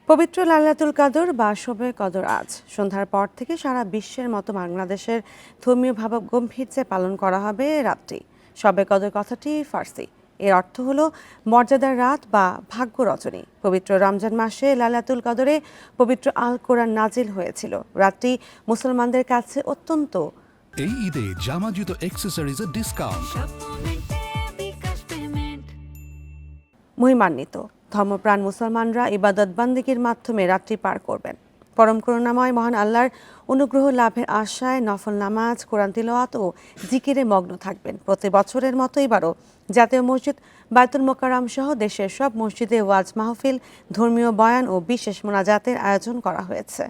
পবিত্র লাইলাতুল কদর বা শবে কদর আজ সন্ধ্যার পর থেকে সারা বিশ্বের মতো বাংলাদেশের ধর্মীয় ভাবগম্ভীর্যে পালন করা হবে রাতটি। শবে কদর কথাটি ফার্সি, এর অর্থ হলো মর্যাদার রাত বা ভাগ্য রজনী। পবিত্র রমজান মাসে লাইলাতুল কদরে পবিত্র আল কোরআন নাজিল হয়েছিল। রাতটি মুসলমানদের কাছে অত্যন্ত এই ঈদে জামা জুতো অ্যাক্সেসরিজের ডিসকাউন্ট। মহিমান্বিত। ধর্মপ্রাণ মুসলমানরা ইবাদত বান্দিগির মাধ্যমে রাত্রি পার করবেন। পরম করুণাময় মহান আল্লাহর অনুগ্রহ লাভের আশায় নফল নামাজ, কোরআন তিলাওয়াত ও জিকিরে মগ্ন থাকবেন। প্রতি বছরের মতো এবারও জাতীয় মসজিদ বায়তুল মোকাররম সহ দেশের সব মসজিদে ওয়াজ মাহফিল, ধর্মীয় বয়ান ও বিশেষ মোনাজাতের আয়োজন করা হয়েছে।